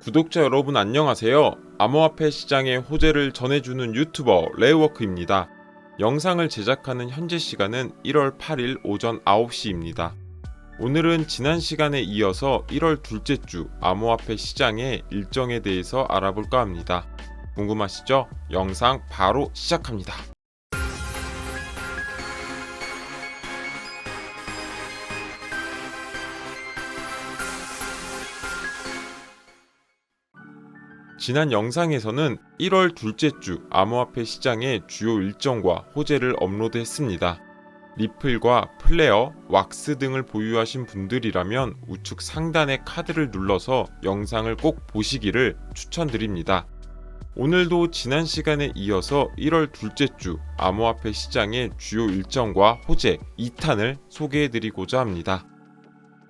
구독자 여러분 안녕하세요. 암호화폐 시장의 호재를 전해주는 유튜버 레이워크입니다. 영상을 제작하는 현재 시간은 1월 8일 오전 9시입니다. 오늘은 지난 시간에 이어서 1월 둘째 주 암호화폐 시장의 일정에 대해서 알아볼까 합니다. 궁금하시죠? 영상 바로 시작합니다. 지난 영상에서는 1월 둘째 주 암호화폐 시장의 주요 일정과 호재를 업로드했습니다. 리플과 플레어, 왁스 등을 보유하신 분들이라면 우측 상단의 카드를 눌러서 영상을 꼭 보시기를 추천드립니다. 오늘도 지난 시간에 이어서 1월 둘째 주 암호화폐 시장의 주요 일정과 호재 2탄을 소개해드리고자 합니다.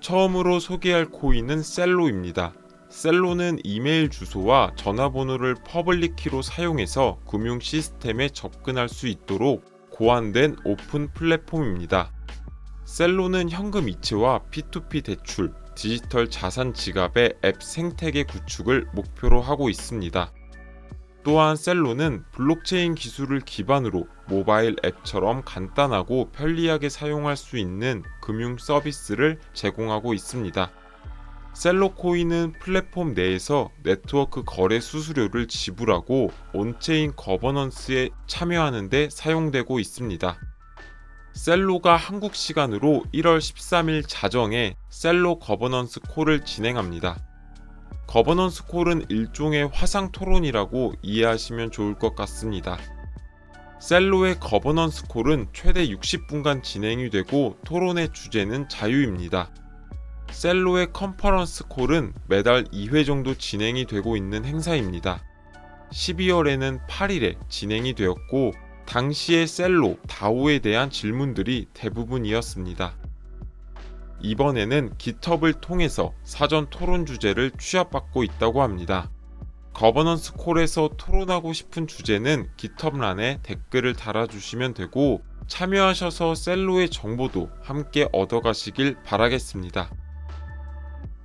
처음으로 소개할 코인은 셀로입니다. 셀로는 이메일 주소와 전화번호를 퍼블릭키로 사용해서 금융 시스템에 접근할 수 있도록 고안된 오픈 플랫폼입니다. 셀로는 현금 이체와 P2P 대출, 디지털 자산 지갑의 앱 생태계 구축을 목표로 하고 있습니다. 또한 셀로는 블록체인 기술을 기반으로 모바일 앱처럼 간단하고 편리하게 사용할 수 있는 금융 서비스를 제공하고 있습니다. 셀로 코인은 플랫폼 내에서 네트워크 거래 수수료를 지불하고 온체인 거버넌스에 참여하는 데 사용되고 있습니다. 셀로가 한국 시간으로 1월 13일 자정에 셀로 거버넌스 콜을 진행합니다. 거버넌스 콜은 일종의 화상 토론이라고 이해하시면 좋을 것 같습니다. 셀로의 거버넌스 콜은 최대 60분간 진행이 되고 토론의 주제는 자유입니다. 셀로의 컨퍼런스 콜은 매달 2회 정도 진행이 되고 있는 행사입니다. 12월에는 8일에 진행이 되었고 당시의 셀로 다오에 대한 질문들이 대부분이었습니다. 이번에는 깃허브를 통해서 사전 토론 주제를 취합받고 있다고 합니다. 거버넌스 콜에서 토론하고 싶은 주제는 깃허브란에 댓글을 달아주시면 되고 참여하셔서 셀로의 정보도 함께 얻어가시길 바라겠습니다.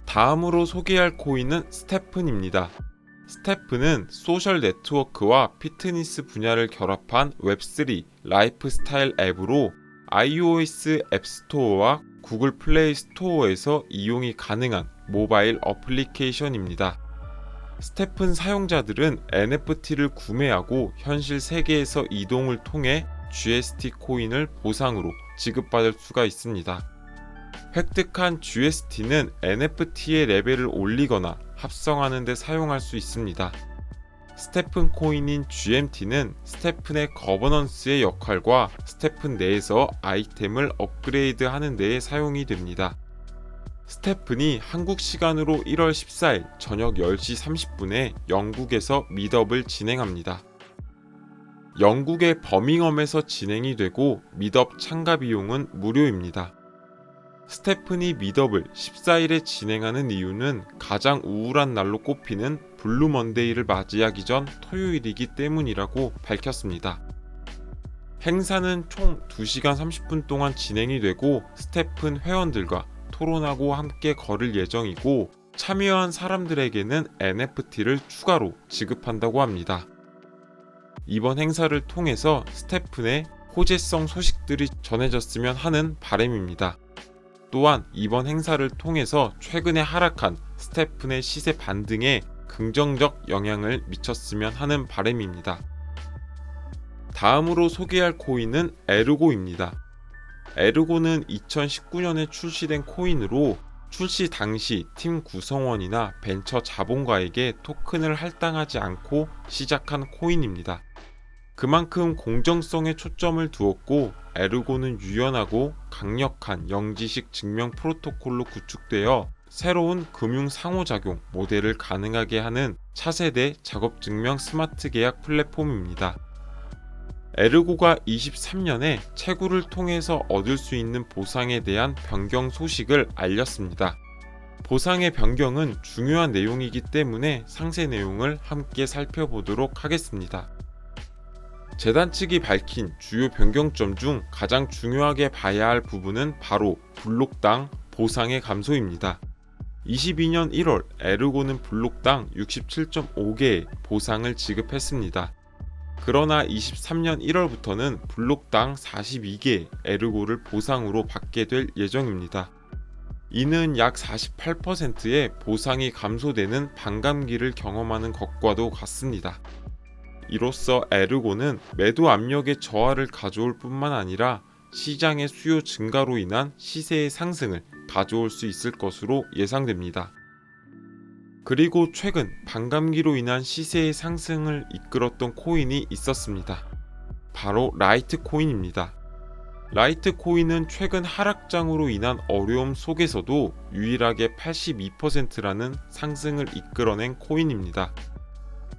다음으로 소개할 코인은 스테픈입니다. 스테픈은 소셜 네트워크와 피트니스 분야를 결합한 웹3 라이프스타일 앱으로 iOS 앱스토어와 구글 플레이 스토어에서 이용이 가능한 모바일 어플리케이션입니다. 스테픈 사용자들은 NFT를 구매하고 현실 세계에서 이동을 통해 GST 코인을 보상으로 지급받을 수가 있습니다. 획득한 GST는 NFT의 레벨을 올리거나 합성하는 데 사용할 수 있습니다. 스테픈 코인인 GMT는 스테픈의 거버넌스의 역할과 스테픈 내에서 아이템을 업그레이드 하는 데에 사용이 됩니다. 스테픈이 한국 시간으로 1월 14일 저녁 10시 30분에 영국에서 미덥을 진행합니다. 영국의 버밍엄에서 진행이 되고 미덥 참가 비용은 무료입니다. 스테픈이 미덥을 14일에 진행하는 이유는 가장 우울한 날로 꼽히는 블루 먼데이를 맞이하기 전 토요일이기 때문이라고 밝혔습니다. 행사는 총 2시간 30분 동안 진행이 되고 스테픈 회원들과 토론하고 함께 걸을 예정이고 참여한 사람들에게는 NFT를 추가로 지급한다고 합니다. 이번 행사를 통해서 스테픈의 호재성 소식들이 전해졌으면 하는 바람입니다. 또한 이번 행사를 통해서 최근에 하락한 스테픈의 시세 반등에 긍정적 영향을 미쳤으면 하는 바람입니다. 다음으로 소개할 코인은 에르고입니다. 에르고는 2019년에 출시된 코인으로 출시 당시 팀 구성원이나 벤처 자본가에게 토큰을 할당하지 않고 시작한 코인입니다. 그만큼 공정성에 초점을 두었고 에르고는 유연하고 강력한 영지식 증명 프로토콜로 구축되어 새로운 금융 상호작용 모델을 가능하게 하는 차세대 작업 증명 스마트 계약 플랫폼입니다. 에르고가 23년에 채굴을 통해서 얻을 수 있는 보상에 대한 변경 소식을 알렸습니다. 보상의 변경은 중요한 내용이기 때문에 상세 내용을 함께 살펴보도록 하겠습니다. 재단 측이 밝힌 주요 변경점 중 가장 중요하게 봐야 할 부분은 바로 블록당 보상의 감소입니다. 22년 1월 에르고는 블록당 67.5개의 보상을 지급했습니다. 그러나 23년 1월부터는 블록당 42개의 에르고를 보상으로 받게 될 예정입니다. 이는 약 48%의 보상이 감소되는 반감기를 경험하는 것과도 같습니다. 이로써 에르고는 매도 압력의 저하를 가져올 뿐만 아니라 시장의 수요 증가로 인한 시세의 상승을 가져올 수 있을 것으로 예상됩니다. 그리고 최근 반감기로 인한 시세의 상승을 이끌었던 코인이 있었습니다. 바로 라이트코인입니다. 라이트코인은 최근 하락장으로 인한 어려움 속에서도 유일하게 82%라는 상승을 이끌어낸 코인입니다.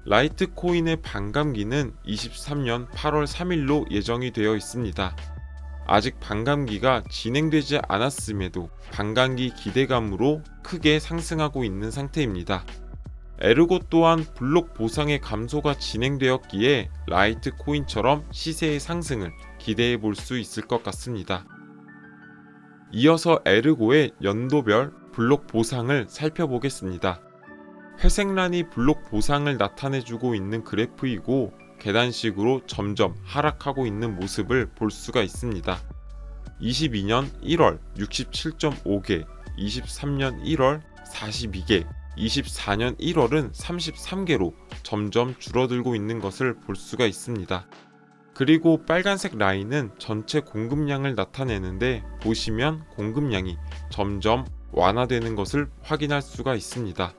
라이트코인의 반감기는 23년 8월 3일로 예정이 되어 있습니다. 아직 반감기가 진행되지 않았음에도 반감기 기대감으로 크게 상승하고 있는 상태입니다. 에르고 또한 블록 보상의 감소가 진행되었기에 라이트코인처럼 시세의 상승을 기대해 볼 수 있을 것 같습니다. 이어서 에르고의 연도별 블록 보상을 살펴보겠습니다. 회색란이 블록 보상을 나타내주고 있는 그래프이고 계단식으로 점점 하락하고 있는 모습을 볼 수가 있습니다. 22년 1월 67.5개, 23년 1월 42개, 24년 1월은 33개로 점점 줄어들고 있는 것을 볼 수가 있습니다. 그리고 빨간색 라인은 전체 공급량을 나타내는데 보시면 공급량이 점점 완화되는 것을 확인할 수가 있습니다.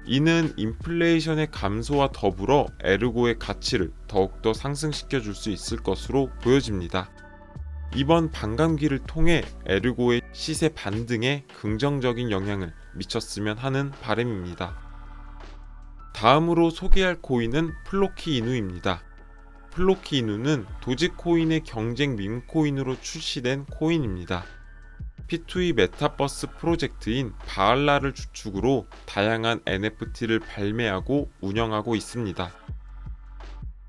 이는 인플레이션의 감소와 더불어 에르고의 가치를 더욱더 상승시켜 줄 수 있을 것으로 보여집니다. 이번 반감기를 통해 에르고의 시세 반등에 긍정적인 영향을 미쳤으면 하는 바람입니다. 다음으로 소개할 코인은 플로키 이누입니다. 플로키 이누는 도지코인의 경쟁 밈코인으로 출시된 코인입니다. P2E 메타버스 프로젝트인 바알라를 주축으로 다양한 NFT를 발매하고 운영하고 있습니다.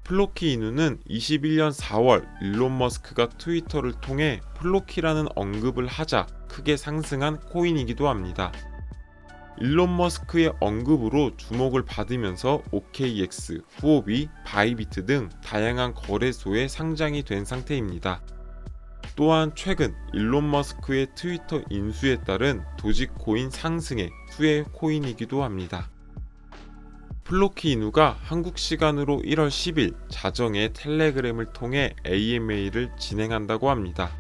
플로키 이누는 21년 4월 일론 머스크가 트위터를 통해 플로키라는 언급을 하자 크게 상승한 코인이기도 합니다. 일론 머스크의 언급으로 주목을 받으면서 OKX, 후오비, 바이비트 등 다양한 거래소에 상장이 된 상태입니다. 또한 최근 일론 머스크의 트위터 인수에 따른 도지코인 상승의 수혜 코인이기도 합니다. 플로키 이누가 한국 시간으로 1월 10일 자정에 텔레그램을 통해 AMA를 진행한다고 합니다.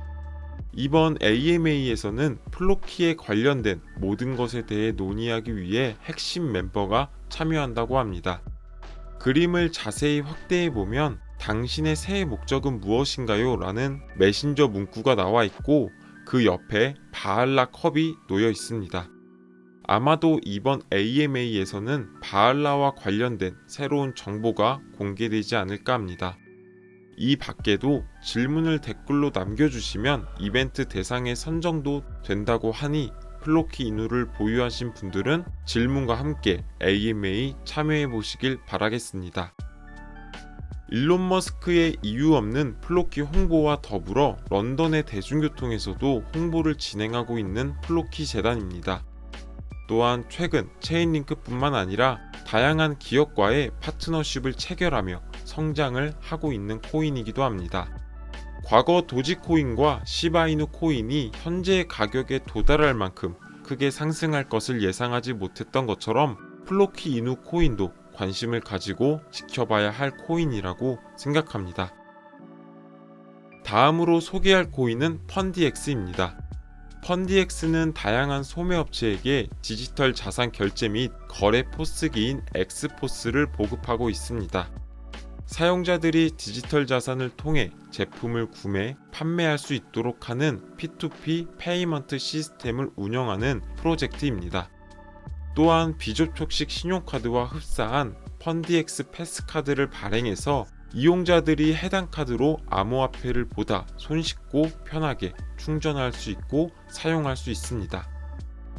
이번 AMA에서는 플로키에 관련된 모든 것에 대해 논의하기 위해 핵심 멤버가 참여한다고 합니다. 그림을 자세히 확대해보면 당신의 새해 목적은 무엇인가요? 라는 메신저 문구가 나와 있고 그 옆에 바알라 컵이 놓여 있습니다. 아마도 이번 AMA에서는 바알라와 관련된 새로운 정보가 공개되지 않을까 합니다. 이 밖에도 질문을 댓글로 남겨주시면 이벤트 대상에 선정도 된다고 하니 플로키 이누를 보유하신 분들은 질문과 함께 AMA 참여해 보시길 바라겠습니다. 일론 머스크의 이유 없는 플로키 홍보와 더불어 런던의 대중교통에서도 홍보를 진행하고 있는 플로키 재단입니다. 또한 최근 체인링크뿐만 아니라 다양한 기업과의 파트너십을 체결하며 성장을 하고 있는 코인이기도 합니다. 과거 도지코인과 시바이누 코인이 현재의 가격에 도달할 만큼 크게 상승할 것을 예상하지 못했던 것처럼 플로키 이누 코인도 관심을 가지고 지켜봐야 할 코인이라고 생각합니다. 다음으로 소개할 코인은 펀디엑스입니다. 펀디엑스는 다양한 소매업체에게 디지털 자산 결제 및 거래 포스기인 엑스포스를 보급하고 있습니다. 사용자들이 디지털 자산을 통해 제품을 구매, 판매할 수 있도록 하는 P2P 페이먼트 시스템을 운영하는 프로젝트입니다. 또한 비접촉식 신용카드와 흡사한 펀디엑스 패스카드를 발행해서 이용자들이 해당 카드로 암호화폐를 보다 손쉽고 편하게 충전할 수 있고 사용할 수 있습니다.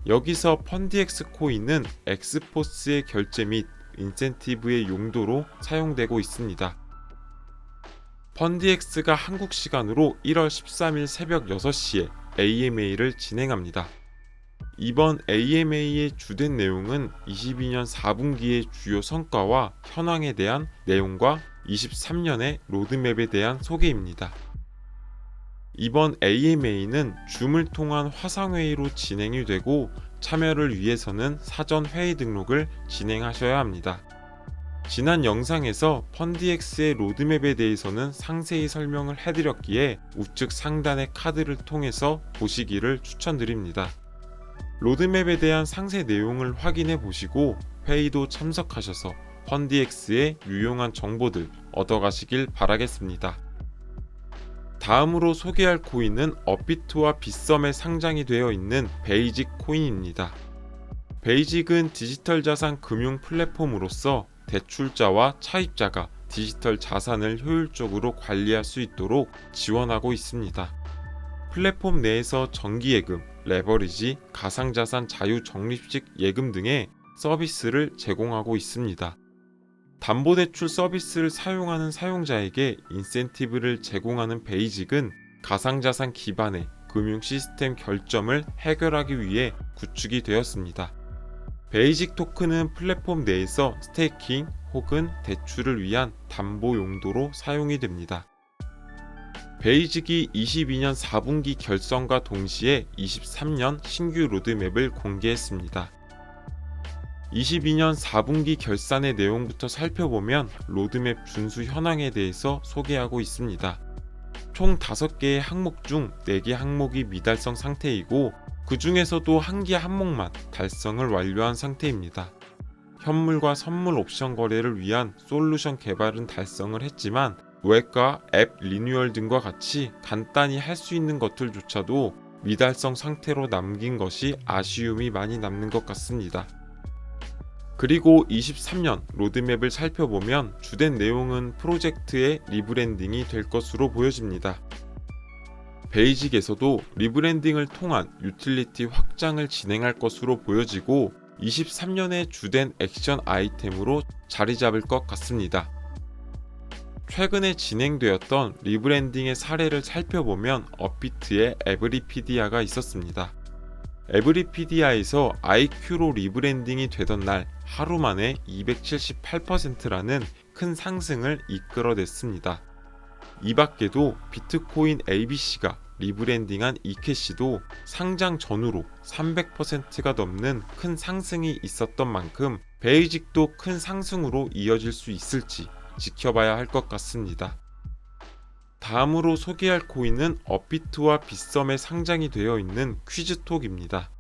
여기서 펀디엑스 코인은 엑스포스의 결제 및 인센티브의 용도로 사용되고 있습니다. 펀디엑스가 한국 시간으로 1월 13일 새벽 6시에 AMA를 진행합니다. 이번 AMA의 주된 내용은 22년 4분기의 주요 성과와 현황에 대한 내용과 23년의 로드맵에 대한 소개입니다. 이번 AMA는 줌을 통한 화상회의로 진행이 되고 참여를 위해서는 사전 회의 등록을 진행하셔야 합니다. 지난 영상에서 펀디엑스의 로드맵에 대해서는 상세히 설명을 해드렸기에 우측 상단의 카드를 통해서 보시기를 추천드립니다. 로드맵에 대한 상세 내용을 확인해 보시고 회의도 참석하셔서 펀디엑스의 유용한 정보들 얻어가시길 바라겠습니다. 다음으로 소개할 코인은 업비트와 빗썸에 상장이 되어 있는 베이직 코인입니다. 베이직은 디지털 자산 금융 플랫폼으로서 대출자와 차입자가 디지털 자산을 효율적으로 관리할 수 있도록 지원하고 있습니다. 플랫폼 내에서 정기예금, 레버리지, 가상자산 자유적립식 예금 등의 서비스를 제공하고 있습니다. 담보대출 서비스를 사용하는 사용자에게 인센티브를 제공하는 베이직은 가상자산 기반의 금융 시스템 결점을 해결하기 위해 구축이 되었습니다. 베이직 토큰은 플랫폼 내에서 스테이킹 혹은 대출을 위한 담보 용도로 사용이 됩니다. 베이직이 22년 4분기 결성과 동시에 23년 신규 로드맵을 공개했습니다. 22년 4분기 결산의 내용부터 살펴보면 로드맵 준수 현황에 대해서 소개하고 있습니다. 총 5개의 항목 중 4개 항목이 미달성 상태이고 그 중에서도 1개 항목만 달성을 완료한 상태입니다. 현물과 선물 옵션 거래를 위한 솔루션 개발은 달성을 했지만 웹과 앱 리뉴얼 등과 같이 간단히 할 수 있는 것들조차도 미달성 상태로 남긴 것이 아쉬움이 많이 남는 것 같습니다. 그리고 23년 로드맵을 살펴보면 주된 내용은 프로젝트의 리브랜딩이 될 것으로 보여집니다. 베이직에서도 리브랜딩을 통한 유틸리티 확장을 진행할 것으로 보여지고 23년의 주된 액션 아이템으로 자리 잡을 것 같습니다. 최근에 진행되었던 리브랜딩의 사례를 살펴보면 업비트의 에브리피디아가 있었습니다. 에브리피디아에서 IQ로 리브랜딩이 되던 날 하루 만에 278%라는 큰 상승을 이끌어냈습니다. 이 밖에도 비트코인 ABC가 리브랜딩한 이캐시도 상장 전후로 300%가 넘는 큰 상승이 있었던 만큼 베이직도 큰 상승으로 이어질 수 있을지 지켜봐야 할 것 같습니다. 다음으로 소개할 코인은 업비트와 빗썸에 상장이 되어 있는 퀴즈톡입니다.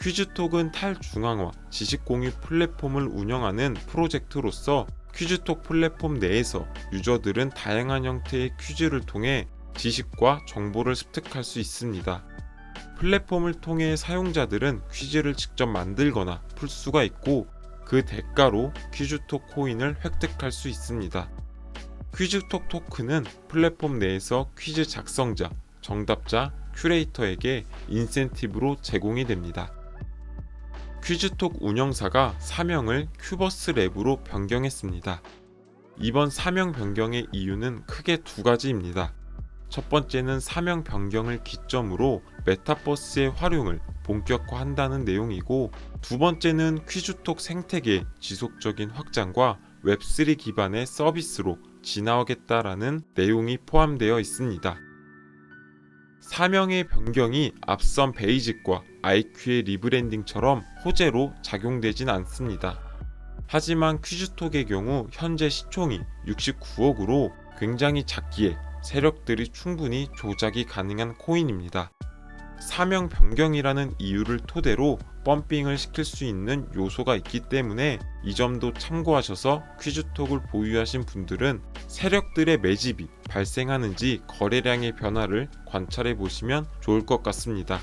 퀴즈톡은 탈중앙화 지식공유 플랫폼을 운영하는 프로젝트로서 퀴즈톡 플랫폼 내에서 유저들은 다양한 형태의 퀴즈를 통해 지식과 정보를 습득할 수 있습니다. 플랫폼을 통해 사용자들은 퀴즈를 직접 만들거나 풀 수가 있고 그 대가로 퀴즈톡 코인을 획득할 수 있습니다. 퀴즈톡 토큰은 플랫폼 내에서 퀴즈 작성자, 정답자, 큐레이터에게 인센티브로 제공이 됩니다. 퀴즈톡 운영사가 사명을 큐버스랩으로 변경했습니다. 이번 사명 변경의 이유는 크게 2가지입니다. 첫 번째는 사명 변경을 기점으로 메타버스의 활용을 본격화한다는 내용이고, 두 번째는 퀴즈톡 생태계 지속적인 확장과 웹3 기반의 서비스로 진화하겠다라는 내용이 포함되어 있습니다. 사명의 변경이 앞선 베이직과 IQ의 리브랜딩처럼 호재로 작용되진 않습니다. 하지만 퀴즈톡의 경우 현재 시총이 69억으로 굉장히 작기에 세력들이 충분히 조작이 가능한 코인입니다. 사명 변경이라는 이유를 토대로 펌핑을 시킬 수 있는 요소가 있기 때문에 이 점도 참고하셔서 퀴즈톡을 보유하신 분들은 세력들의 매집이 발생하는지 거래량의 변화를 관찰해 보시면 좋을 것 같습니다.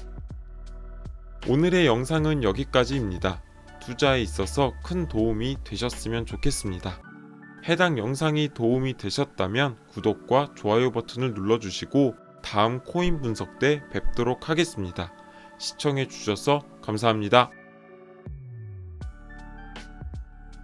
오늘의 영상은 여기까지입니다. 투자에 있어서 큰 도움이 되셨으면 좋겠습니다. 해당 영상이 도움이 되셨다면 구독과 좋아요 버튼을 눌러주시고 다음 코인 분석 때 뵙도록 하겠습니다. 시청해 주셔서 감사합니다.